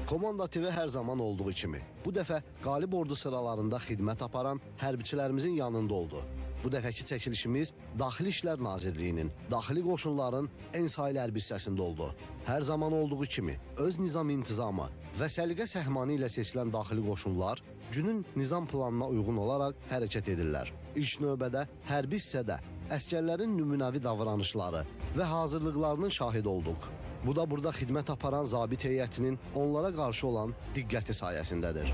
Komanda TV hər zaman olduğu kimi bu dəfə qalib ordu sıralarında xidmət aparan hərbiçilərimizin yanında oldu. Bu dəfəki çəkilişimiz Daxili İşlər Nazirliyinin, Daxili Qoşunların en sayılı hərbi hissəsində oldu. Hər zaman olduğu kimi öz nizam intizamı və səliqə səhmanı ilə seçilən daxili qoşunlar günün nizam planına uyğun olaraq hərəkət edirlər. İlk növbədə hərbi hissədə əskərlərin nümunəvi davranışları və hazırlıqlarının şahidi olduq. Bu da burada xidmət aparan zabit heyətinin onlara qarşı olan diqqəti sayəsindədir.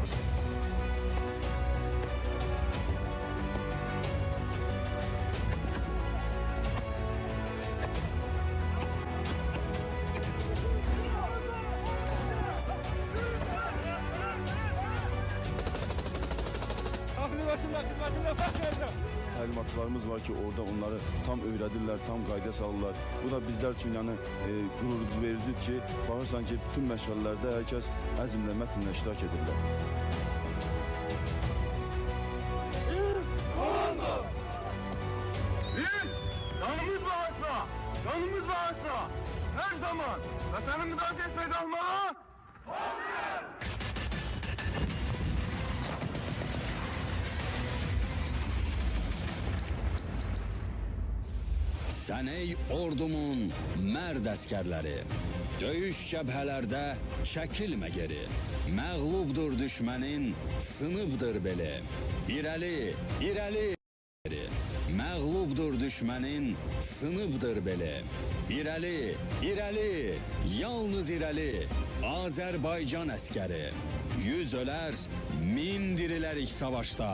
Təlimatçılarımız var ki, orada onları tam öyrədirlər, tam qayda salırlar. Bu da bizlər üçün yəni qürur vericidir ki, baxırsan ki, bütün məşğələlərdə hər kəs əzmlə, mətinlə iştirak edirlər. Komando! Biz canımız bahasına, canımız bahasına her zaman vatanın müdafiyesine kalmağa hazır! Sən ey ordumun mərd əskərləri, döyüş cəbhələrdə çəkilmə geri. Məğlubdur düşmənin, sınıbdır beli. İrəli, irəli. Məğlubdur düşmənin, sınıbdır beli. İrəli, irəli, yalnız irəli. Azərbaycan əskəri. 100 ölər, 1000 dirilərik savaşda.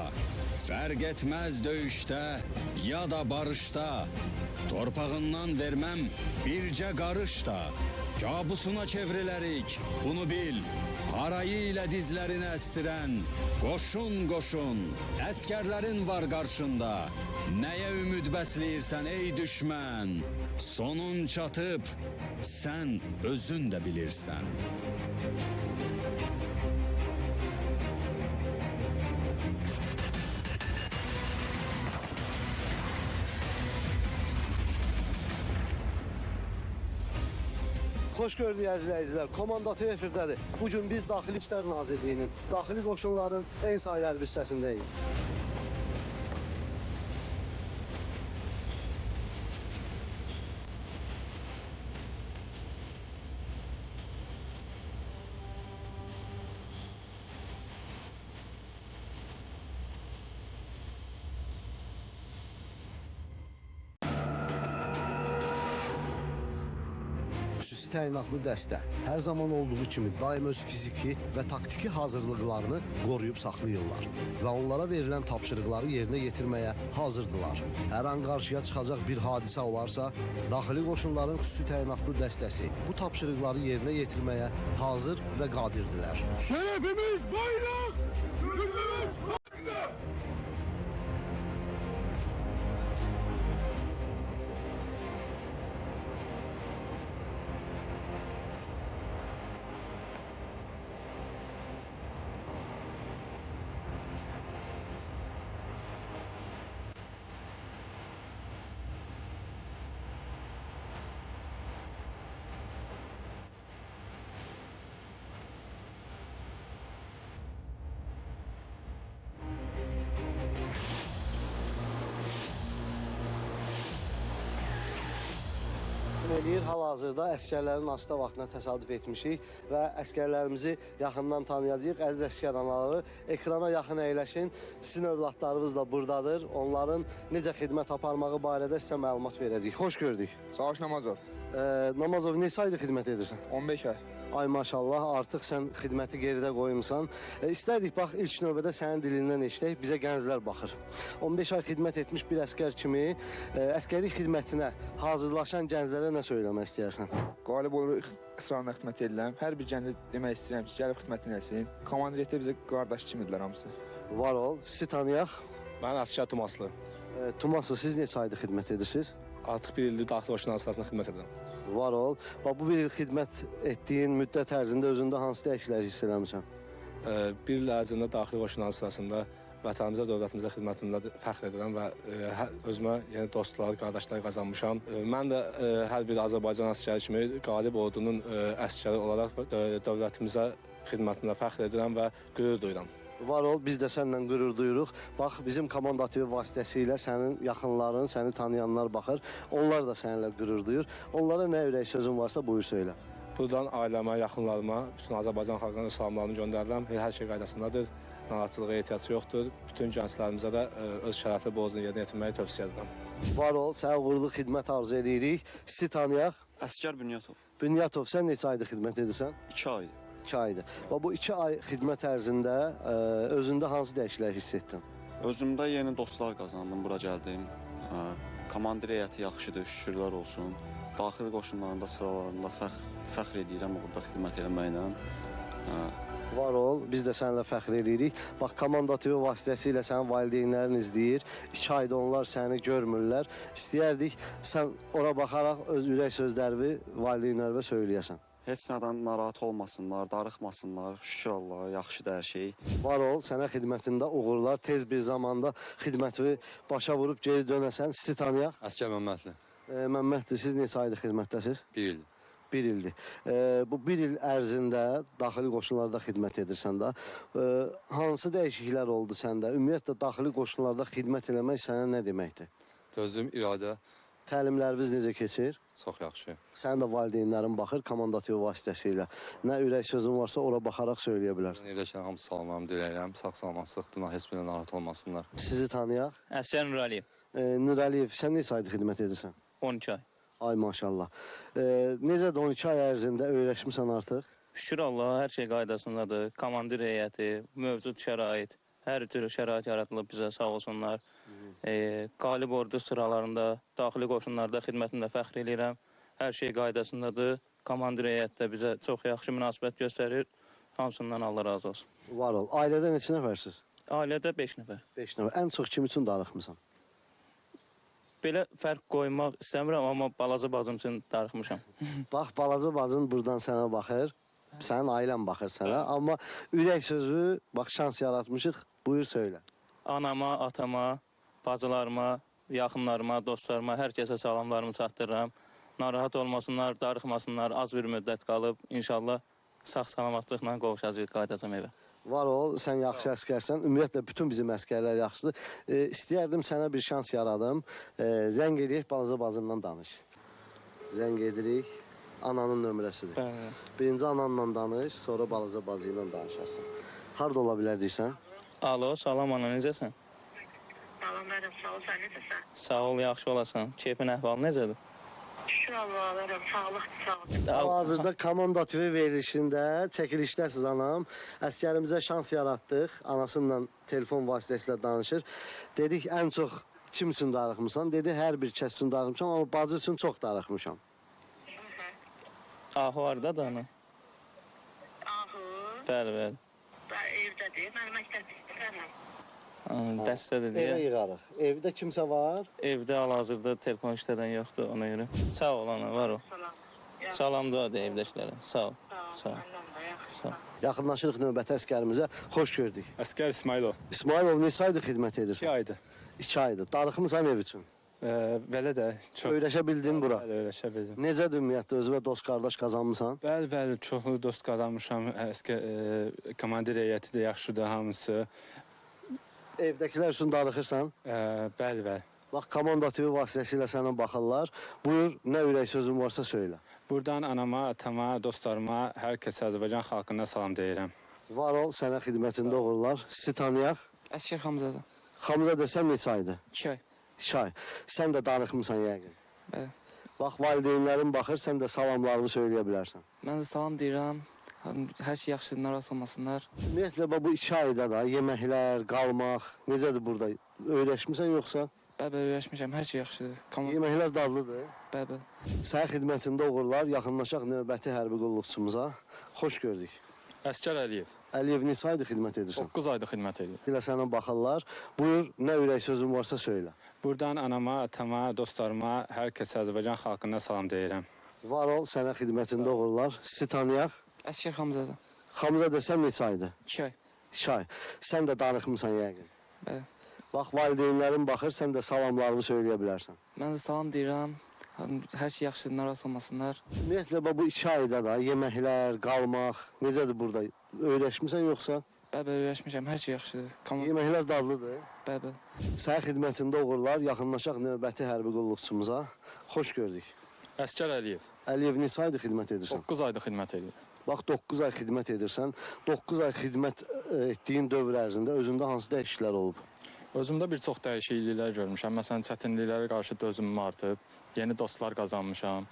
Fərq etməz döyüşdə ya da barışda. Torpağından verməm bircə qarış da. Kabusuna çevrilərik, bunu bil. Harayı ilə dizlərini əstirən, qoşun qoşun, əskərlərin var qarşında. Nəyə ümid bəsləyirsən ey düşmən? Sonun çatıb, sən özün də bilirsən. Xoş gördük əzizləyicilər. Komanda TV efirdədir. Bugün biz Daxili İşlər Nazirliyinin, Daxili Qoşunların en sayılı hərbi hissəsindəyik. Xüsusi təyinatlı dəstə hər zaman olduğu kimi daim öz fiziki və taktiki hazırlıqlarını qoruyub saxlayırlar və onlara verilən tapşırıqları yerinə yetirməyə hazırdılar. Hər an qarşıya çıxacaq bir hadisə olarsa, Daxili Qoşunların xüsusi təyinatlı dəstəsi bu tapşırıqları yerinə yetirməyə hazır və qadirdirlər. Şerefimiz bayrak, gücümüz farklı. Hal-hazırda əskərlərin asta vaxtına təsadüf etmişik və əskərlərimizi yaxından tanıyacağıq. Əziz əskər anaları, ekrana yaxın əyləşin. Sizin övladlarınız da buradadır. Onların necə xidmət aparmağı barədə sizə məlumat verəcəyik. Xoş gördük. Savaş Namazov, Namazov, neçə aydır xidmət edirsən? 15 ay. Ay maşallah, artıq sən xidməti geridə qoyumsan. İstərdik, bax, ilk növbədə sənin dilindən eşidək, bizə gənclər baxır. 15 ay xidmət etmiş bir əskər kimi əskəri xidmətinə hazırlaşan gənclərə nə söyləmək istəyərsən? Qalib olur, ısrarla xidmət edirəm. Hər bir gəncə demək istəyirəm ki, gəlib xidmətini eləsin. Komandiriyətdə bizə qardaş kimidirlər hamısı. Var ol, sizi tanıyaq. Mən Askər Tumaslı. Tumaslı, siz neçə aydır xidmət edirsiniz? Artıq bir ildir Daxili Qoşunların sırasında xidmət edirəm. Var ol. Bax, bu bir il xidmət etdiyin müddət ərzində özündə hansı dəyişikliklər hiss eləmirsən? Bir il ərzində Daxili Qoşunların sırasında vətənimizə, dövlətimizə xidmətimlə fəxr edirəm və özümə yeni dostlar, qardaşlar qazanmışam. Mən də hər bir Azərbaycan əsgəri kimi qalib ordunun əsgəri olaraq dövlətimizə xidmətimlə fəxr edirəm və qürur duyuram. Var ol, biz də səninlə qürur duyuruq. Bax, bizim Komanda TV vasitəsilə sənin yaxınların, səni tanıyanlar baxır. Onlar da səninlə qürur duyur. Onlara nə ürək sözün varsa buyur söylə. Buradan ailəmə, yaxınlarıma, bütün Azərbaycan xalqına salamlarımı göndərirəm. Hər şey qaydasındadır, narahatçılığa ehtiyac yoxdur. Bütün gənclərimizə də öz şərəfli borcunu yerinə yetirməyi tövsiyə edirəm. Var ol, sənə uğurlu xidmət arzu edirik. Sizi tanıyaq. Əskər Bünyatov. Bünyatov, sən neçə aydır xidmət edirsən? 2 ay. 2 aydır. Və bu 2 ay xidmət ərzində özündə hansı dəyişikliklər hiss etdin? Özümdə yeni dostlar qazandım, bura gəldim. Komandir heyəti yaxşıdır, şükürlər olsun. Daxili qoşunlarında sıralarında fəxr edirəm burada xidmət eləməklə. Var ol, biz də səninlə fəxr edirik. Bax, Komanda TV vasitəsilə sənin valideynlərin izləyir. 2 ayda onlar səni görmürlər. İstəyərdik, sən ora baxaraq öz ürək sözlərini valideynlərinə söyləyəsən. Heç nədən narahat olmasınlar, darıxmasınlar. Şükür Allaha, yaxşıdır hər şey. Var ol, sənə xidmətində uğurlar. Tez bir zamanda xidmətini başa vurub geri dönəsən. Sizi tanıyaq. Əskər Məmmədli, Məmməddir, siz neçə aydır xidmətdəsiz? 1 ildir. 1 ildir. Bu 1 il ərzində daxili qoşunlarda xidmət edirsən də. Hansı dəyişikliklər oldu səndə? Ümumiyyətlə, daxili qoşunlarda xidmət eləmək sənə nə deməkdir? Özüm iradə Təlimləriniz necə keçir? çox yaxşı. Sənin də valideynlərin baxır Komanda TV vasitəsilə. Nə ürək sözün varsa ora baxaraq söyləyə bilərsən. Evdəkilər hamısı salamlarımı diləyirəm. Sağ-salamatlıqdır, heç birinə narahat olmasınlar. Sizi tanıyaq. Əsgər Nurəliyev, Nurəliyev, sən neçə aydır xidmət edirsən? 12 ay. Ay maşallah. Necədir 12 ay ərzində öyrəşmisən artıq? Şükür Allaha, hər şey qaydasındadır. Komandir heyəti, mövcud şərait, hər türlü şərait yaradılıb bizə, sağ olsunlar. Qalib ordu sıralarında, daxili qoşunlarda xidmətimlə fəxr edirəm. Hər şey qaydasındadır. Komandir heyət də bizə çox yaxşı münasibət göstərir. Hamısından Allah razı olsun. Var ol. Ailədə neçə nəfərsiniz? Ailədə 5 nəfər. 5 nəfər. Ən çox kim üçün darıxmısan? Belə fərq qoymaq istəmirəm, amma balaca bacım üçün darıxmışam. Bax, balaca bacın buradan sənə baxır. Sənin ailən baxır sənə. Amma ürək sözü, bax, şans yaratmışıq. Buyur söylə. Anama, atama, bacılarıma, yaxınlarıma, dostlarıma, hər kəsə salamlarımı çatdırıram. Narahat olmasınlar, darıxmasınlar, az bir müddət qalıb. İnşallah sağ-salamatlıqla qovuşacaq, qayıdacam evə. Var ol, sən yaxşı əskərsən. Ümumiyyətlə, bütün bizim əskərlər yaxşıdır. İstəyərdim sənə bir şans yaradım. Zəng edək, balaca bacından danış. Zəng edirik. Ananın nömrəsidir. Bəli. Birinci ananla danış, sonra balaca bacı ilə danışarsan. Harada ola bilər deyirsən? Alo, salam ana, necəsən? Salam verəm, sağ ol, sən necəsən? Sağ ol, yaxşı olasan. Keyfin əhvalı necədir? Şükür Allaha verəm, sağlıqdır, sağ ol. Hal-hazırda Komanda TV verilişində çəkilişdəsiz anam. Əskərimizə şans yaratdıq. Anasıyla telefon vasitəsilə danışır. Dedik, ən çox kim üçün darıxmısan? Dedi, hər bir kəs üçün darıxmışam, amma bacı üçün çox darıxmışam. Ahu hardadır ana? Ahu, Bəli, bəli. evdədir, mən məktəbdəyəm. Dərsdədir Evə deyə. yığarıq. Evdə kimsə var? Evdə hal-hazırda telefon işlədən yoxdur, ona görə. Sağ ol ana, var ol. Salam. Salam dua de evdəkilərə. Sağ ol. Sağ ol, məndən də yaxşı. Sağ ol. Yaxınlaşırıq növbəti əskərimizə. Xoş gördük. Əskər İsmailov, İsmailov, neçə aydır xidmət 2 edirsən? aydır. 2 aydır. Darıxmısan ev üçün. Belə də çox Öyrəşə bildin bura. öyrəşə bildim. Necədir ümumiyyətlə, özünə dost qardaş qazanmısan? Bəli, çoxlu dost qazanmışam. Əskər komandir heyəti də yaxşıdır hamısı. Evdəkilər üçün darıxırsan? Bəli. Bax, Komanda TV vasitəsilə sənə baxırlar. Buyur, nə ürək sözün varsa söylə. Buradan anama, atama, dostlarıma, hər kəsə Azərbaycan xalqına salam deyirəm. Var ol, sənə xidmətində uğurlar. Sizi tanıyaq. Əskər Hamzadə. Hamza desəm neçə aydır? 2 ay. 2 ay. Sən də darıxmısan yəqin. Bəli. Bax, valideynlərin baxır, sən də salamlarını söyləyə bilərsən. Mən də salam deyirəm. Hər şey yaxşıdır, narahat olmasınlar. Ümumiyyətlə, bu 2 ayda da yeməklər, qalmaq, necədir burada? Öyrəşmisən yoxsa? Bəli, öyrəşmişəm, hər şey yaxşıdır. Yeməklər dadlıdır. Bəli. Sənin xidmətində uğurlar, yaxınlaşaq növbəti hərbi qulluqçumuza. Xoş gördük. Əskər Əliyev, Əliyev neçə aydır xidmət edirsən? 9 ayda xidmət edir. Elə sənə baxırlar. Buyur, nə ürək sözün varsa söylə. Buradan anama, atama, dostlarıma, hər kəsə Azərbaycan xalqına salam deyirəm. Var ol, sənə xidmətində uğurlar. Sizi tanıyaq. Əskər Hamzadə. Hamza desəm neçə aydır? 2 ay. 2 ay. Sən də darıxmısan yəqin. Bəli. Bax, valideynlərin baxır, sən də salamlarını söyləyə bilərsən. Mən də salam deyirəm. Hər şey yaxşıdır, narahat olmasınlar. Ümumiyyətlə, bu 2 ayda da yeməklər, qalmaq, necədir burada? öyrəşmisən yoxsa? Bəli, öyrəşmişəm, hər şey yaxşıdır. Yeməklər dadlıdır. Bəli. Sənin xidmətində uğurlar, yaxınlaşaq növbəti hərbi qulluqçumuza. Xoş gördük. Əskər Əliyev. Əliyev neçə aydır xidmət edirsən? 9 ayda xidmət edir. Bax 9 ay xidmət edirsən. 9 ay xidmət etdiyin dövr ərzində özündə hansı dəyişikliklər olub? Özümdə bir çox dəyişikliklər görmüşəm. Məsələn, çətinliklərə qarşı dözümüm artıb, yeni dostlar qazanmışam.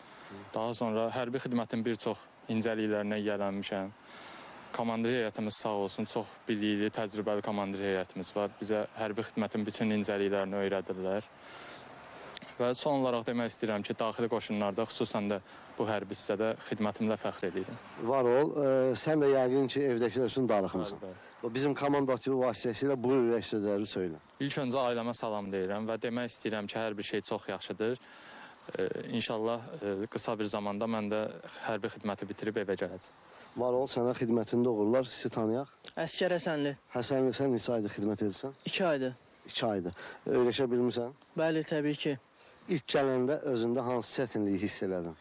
Daha sonra hərbi xidmətin bir çox incəliklərinə yiyələnmişəm. Komandir heyətimiz sağ olsun, çox bilikli, təcrübəli komandir heyətimiz var. Bizə hərbi xidmətin bütün incəliklərini öyrədirlər. Və son olaraq demək istəyirəm ki, daxili qoşunlarda, xüsusən də bu hərbi hissədə xidmətimlə fəxr edirəm. Var ol, sən də yəqin ki, evdəkilər üçün darıxmısan. Bizim komandativ vasitəsilə bu ürək sözləri söylə. İlk öncə ailəmə salam deyirəm və demək istəyirəm ki, hər bir şey çox yaxşıdır. İnşallah qısa bir zamanda mən də hərbi xidməti bitirib evə gələcəm. Var ol, sənə xidmətində uğurlar, sizi tanıyaq. Əskər Həsənli. Həsənli, sən neçə aydır xidmət edirsən? 2 aydır. 2 aydır. Öyrəşə bilmirsən? Bəli, təbii ki. İlk gələndə özündə hansı çətinliyi hiss elədin?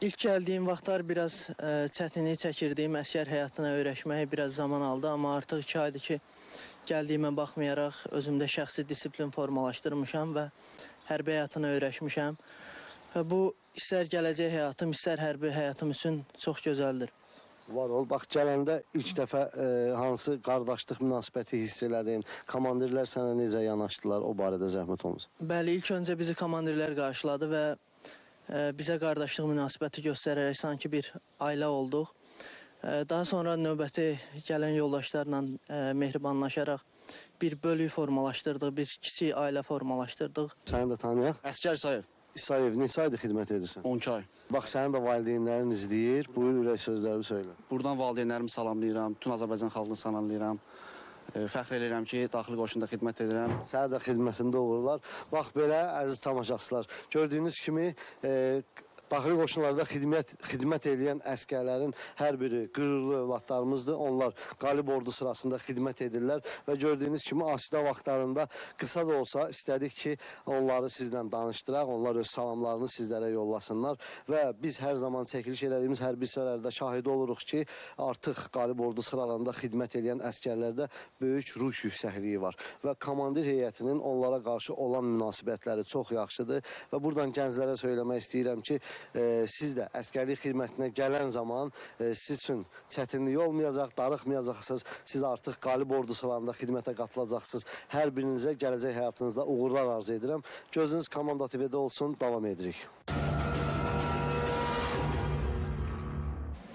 İlk gəldiyim vaxtlar biraz çətinlik çəkirdiyim əskər həyatına öyrəşməyə biraz zaman aldı. Amma artıq 2 aydır ki, gəldiyimə baxmayaraq özümdə şəxsi disiplin formalaşdırmışam və hərbi həyatına öyrəşmişəm. Bu istər gələcək həyatım, istər hərbi həyatım üçün çox gözəldir. Var ol, bax gələndə ilk dəfə hansı qardaşlıq münasibəti hiss elədin, komandirlər sənə necə yanaşdılar, o barədə zəhmət olunsun. Bəli, ilk öncə bizi komandirlər qarşıladı və bizə qardaşlıq münasibəti göstərərək sanki bir ailə olduq. Daha sonra növbəti gələn yoldaşlarla mehribanlaşaraq bir bölük formalaşdırdıq, bir kiçik ailə formalaşdırdıq. Səni də tanıyaq. Əskər İsayev. İsayev, neçə aydır xidmət edirsən? 12 ay. Bax, sənin də valideynlərin izləyir, buyur ürək sözləri söylə. Buradan valideynlərimi salamlayıram, bütün Azərbaycan xalqını salamlayıram. Fəxr edirəm ki, daxili qoşunda xidmət edirəm. Sənə də xidmətində uğurlar. Bax, belə, əziz tamaşaçılar, gördüyünüz kimi daxili qoşunlarda xidmət edən əskərlərin hər biri qürurlu övladlarımızdır. Onlar qalib ordu sırasında xidmət edirlər və gördüyünüz kimi asidə vaxtlarında qısa da olsa istədik ki, onları sizlə danışdıraq, onlar öz salamlarını sizlərə yollasınlar və biz hər zaman çəkiliş elədiyimiz hərbi hissələrdə şahid oluruq ki, artıq qalib ordu sıralarında xidmət edən əskərlərdə böyük ruh yüksəkliyi var və komandir heyətinin onlara qarşı olan münasibətləri çox yaxşıdır və buradan gənclərə söyləmək istəyirəm ki, siz də əskərlik xidmətinə gələn zaman siz üçün çətinlik olmayacaq, darıxmayacaqsınız. Siz artıq qalib ordu sıralarında xidmətə qatılacaqsınız. Hər birinizə gələcək həyatınızda uğurlar arzu edirəm. Gözünüz Komanda TV-də olsun, davam edirik.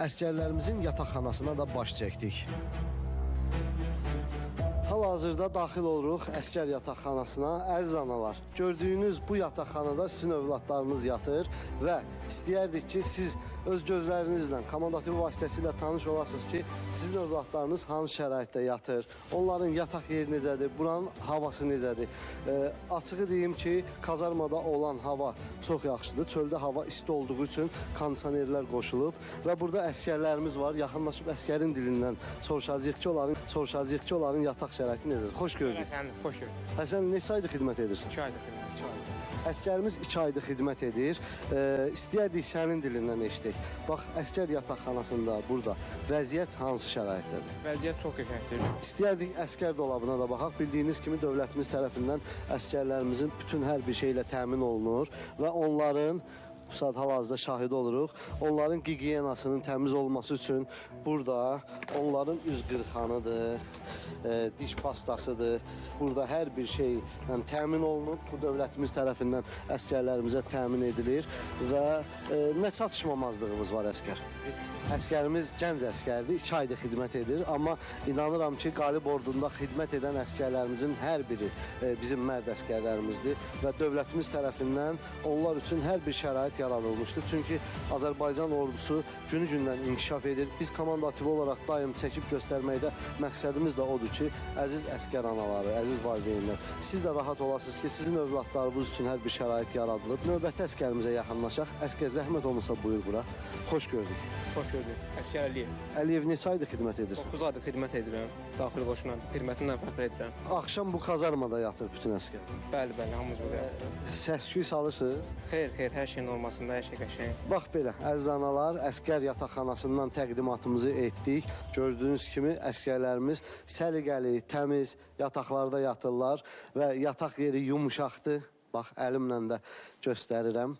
Əskərlərimizin yataqxanasına da baş çəkdik. Hal-hazırda daxil oluruq əskər yataqxanasına. Əziz analar, gördüyünüz bu yataqxanada sizin övladlarınız yatır və istəyərdik ki, siz öz gözlərinizlə, Komanda TV vasitəsilə tanış olasınız ki, sizin övladlarınız hansı şəraitdə yatır, onların yataq yeri necədir, buranın havası necədir. Açığı deyim ki, kazarmada olan hava çox yaxşıdır. Çöldə hava isti olduğu üçün kondisionerlər qoşulub və burada əskərlərimiz var. Yaxınlaşıb əskərin dilindən soruşacağıq ki, onların yataq şəraiti necədir? Xoş gördük. Xoş gördük. Həsən, neçə aydır xidmət edirsən? 2 aydır xidmət, 2 aydır. Əskərimiz 2 aydır xidmət edir. İstəyərdik sənin dilindən eşitdik. Bax, əskər yataqxanasında burada vəziyyət hansı şəraitdədir? Vəziyyət çox qəşəngdir. İstəyərdik əskər dolabına da baxaq. Bildiyiniz kimi dövlətimiz tərəfindən əskərlərimizin bütün hər bir şeylə təmin olunur və onların bu saat hal-hazırda şahid oluruq. Onların gigiyenasının təmiz olması üçün burada onların üz qırxanıdır, diş pastasıdır. Burada hər bir şey təmin olunub. Bu dövlətimiz tərəfindən əskərlərimizə təmin edilir və nə çatışmamazlığımız var əskər? Əskərimiz gənc əskərdir, 2 aydır xidmət edir. Amma inanıram ki, qalib ordunda xidmət edən əskərlərimizin hər biri bizim mərd əskərlərimizdir və dövlətimiz tərəfindən onlar üçün hər bir şərait yaradılmışdır. Çünki Azərbaycan ordusu günü-gündən inkişaf edir. Biz Komanda TV olaraq daim çəkib göstərməkdə məqsədimiz də odur ki, əziz əskər anaları, əziz valideynlər, siz də rahat olasınız ki, sizin övladlarınız üçün hər bir şərait yaradılıb. Növbəti əskərimizə yaxınlaşaq. Əskər, zəhmət olmasa buyur bura. Xoş gördük. Xoş gördük. Əskər Əliyev. Əliyev neçə aydır xidmət edirsən? 9 aydır xidmət edirəm. Daxili qoşuna xidmətimdən fəxr edirəm. Axşam bu kazarmada yatır bütün əskər. Bəli, hamımız burada yatırıq. Səs-küy salırsınız? Xeyr, hər şey normal. formasında hər şey qəşəng. Bax belə, əziz analar, əskər yataqxanasından təqdimatımızı etdik. Gördüyünüz kimi əskərlərimiz səliqəli, təmiz yataqlarda yatırlar və yataq yeri yumuşaqdır. Bax, əlimlə də göstərirəm.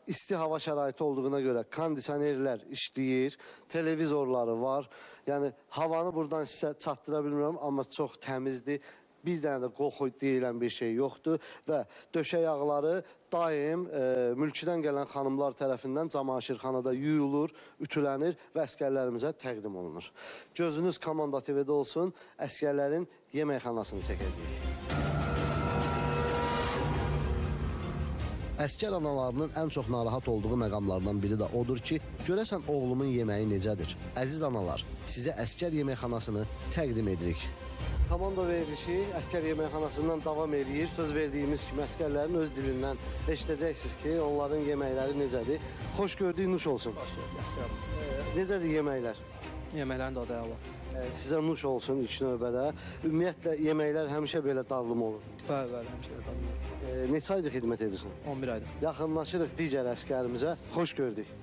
İsti hava şəraiti olduğuna görə kondisionerlər işləyir, televizorları var. Yəni, havanı buradan sizə çatdıra bilmirəm, amma çox təmizdir. Bir dənə də qoxu deyilən bir şey yoxdur və döşək yağları daim mülkidən gələn xanımlar tərəfindən camaşırxanada yuyulur, ütülənir və əskərlərimizə təqdim olunur. Gözünüz Komanda TV-də olsun, əskərlərin yeməkxanasını çəkəcəyik. Əskər analarının ən çox narahat olduğu məqamlardan biri də odur ki, görəsən oğlumun yeməyi necədir? Əziz analar, sizə əskər yeməkxanasını təqdim edirik. Komanda verilişi əskər yeməkxanasından davam edir. Söz verdiyimiz kimi əskərlərin öz dilindən eşidəcəksiniz ki, onların yeməkləri necədir? Xoş gördük, nuş olsun. Necədir yeməklər? Yeməklərin dadı əla. Sizə nuş olsun ilk növbədə. Ümumiyyətlə, yeməklər həmişə belə dadlı mı olur? Bəli, həmişə belə dadlı olur. Neçə aydır xidmət edirsən? 11 aydır. Yaxınlaşırıq digər əskərimizə. Xoş gördük.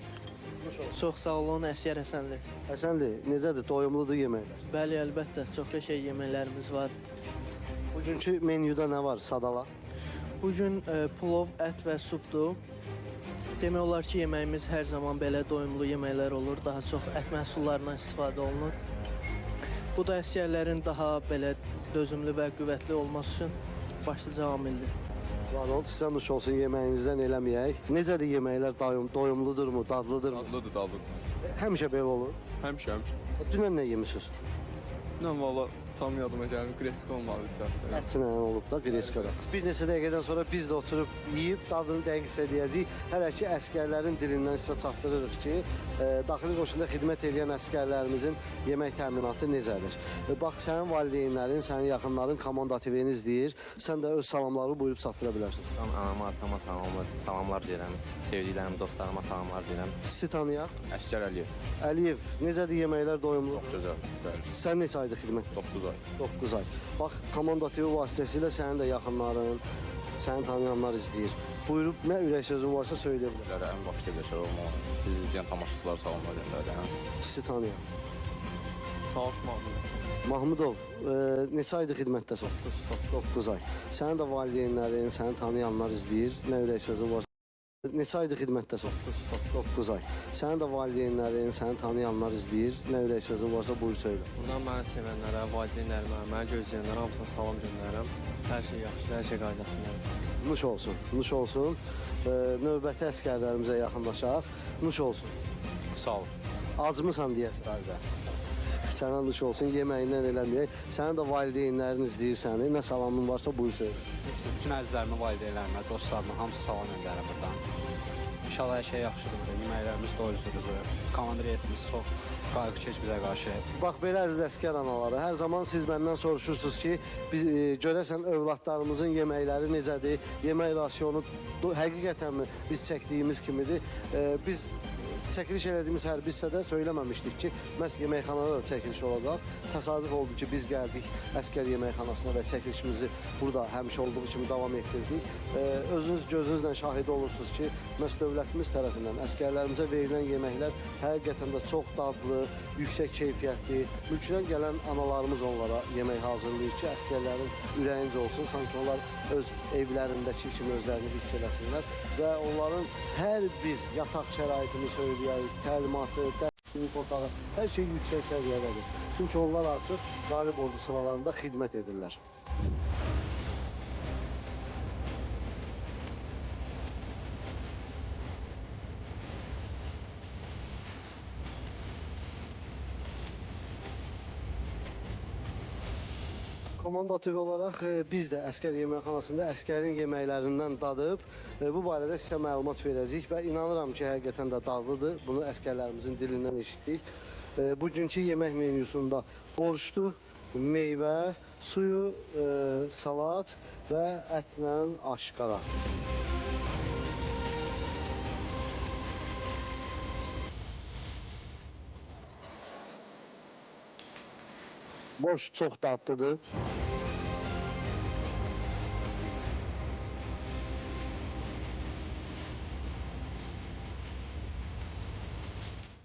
Çox sağ olun, Əsgər Həsənli. Həsənli, necədir? Doyumludur yeməklər? Bəli, əlbəttə, çox qəşəng yeməklərimiz var. Bugünkü menyuda nə var, sadala? Bugün plov, ət və supdur. Demək olar ki, yeməyimiz hər zaman belə doyumlu yeməklər olur. Daha çox ət məhsullarından istifadə olunur. Bu da əskərlərin daha belə dözümlü və qüvvətli olması üçün başlıca amildir. Var ol, sizə nuş olsun, yeməyinizdən eləməyək. Necədir yeməklər, doyumludurmu, dadlıdırmı? Dadlıdır, dadlıdır. Həmişə belə olur? Həmişə. Dünən nə yemişsiniz? Dünən valla tam yadıma gəlmir, greska olmalıdırsa. Ətinə olub da, greskada. Bir neçə dəqiqədən sonra biz də oturub yeyib, dadını dəqiq hiss edəcəyik. Hələ ki, əskərlərin dilindən sizə çatdırırıq ki, daxili qoşunda xidmət edən əskərlərimizin yemək təminatı necədir? Bax, sənin valideynlərin, sənin yaxınların Komanda TV-ni izləyir. Sən də öz salamları buyurub çatdıra bilərsin. Anama, atama salamlar deyirəm. Sevdiklərim, dostlarıma salamlar deyirəm. Sizi tanıyaq. Əskər Əliyev. Əliyev, necədir yeməklər doyumlu? Çox gözəl, bəli. Sən neçə aydır xidmət? 9 ay. 9 ay. Bax, Komanda TV vasitəsilə sənin də yaxınların, səni tanıyanlar izləyir. Buyurub, nə ürək sözün varsa söyləyə bilər. Ən başda qəşər olmalı. Biz izləyən tamaşaçılar salamlar göndərirəm. Sizi tanıyaq. Sağolmuş Mahmudov. Mahmudov, neçə aydır xidmətdəsən? 9 ay. Sənin də valideynlərin, səni tanıyanlar izləyir. Nə ürək sözün varsa. Neçə aydır xidmətdəsən? 9 ay. Sənin də valideynlərin, səni tanıyanlar izləyir. Nə ürək sözün varsa buyur söylə. Buradan məni sevənlərə, valideynlərimə, məni gözləyənlərə hamısına salam göndərirəm. Hər şey yaxşı, hər şey qaydasındadır. Nuş olsun, nuş olsun. Növbəti əskərlərimizə yaxınlaşaq. Nuş olsun. Sağ ol. Acmısan deyəsən. Sənə nuş olsun, yeməyindən eləməyək. Sənin də valideynlərin izləyir səni. Nə salamın varsa buyur söylə. Bütün əzizlərimə, valideynlərimə, dostlarıma hamısı salam göndərirəm buradan. İnşallah hər şey yaxşıdır burada. Yeməklərimiz doyuzdurudur. Komandir heyətimiz çox qayğıkeş bizə qarşı. Bax belə əziz əskər anaları, hər zaman siz məndən soruşursunuz ki, biz görəsən övladlarımızın yeməkləri necədir? Yemək rasionu həqiqətənmi biz çəkdiyimiz kimidir? Biz çəkiliş elədiyimiz hər bir hissədə söyləməmişdik ki, məhz yeməkxanada da çəkiliş olacaq. Təsadüf oldu ki, biz gəldik əskər yeməkxanasına və çəkilişimizi burada həmişə olduğu kimi davam etdirdik. Özünüz gözünüzlə şahid olursunuz ki, məhz dövlətimiz tərəfindən əskərlərimizə verilən yeməklər həqiqətən də çox dadlı, yüksək keyfiyyətli. Mülkdən gələn analarımız onlara yemək hazırlayır ki, əskərlərin ürəyincə olsun, sanki onlar öz evlərindəki kimi özlərini hiss eləsinlər və onların hər bir yataq şəraitini söyləyək, təlimatı, dərsinlik otağı, hər şey yüksək səviyyədədir. Çünki onlar artıq qalib ordu sıralarında xidmət edirlər. Komanda TV olaraq biz də əskər yeməkxanasında əskərin yeməklərindən dadıb bu barədə sizə məlumat verəcəyik və inanıram ki, həqiqətən də dadlıdır. Bunu əskərlərimizin dilindən eşitdik. Bugünkü yemək menyusunda borşdu, meyvə, suyu, salat və ətlə aşqara. Borş çox dadlıdır.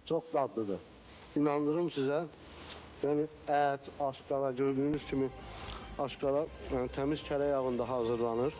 Çox dadlıdır. İnandırım sizə. Yəni ət, aşqara gördüyünüz kimi aşqara təmiz kərə yağında hazırlanır.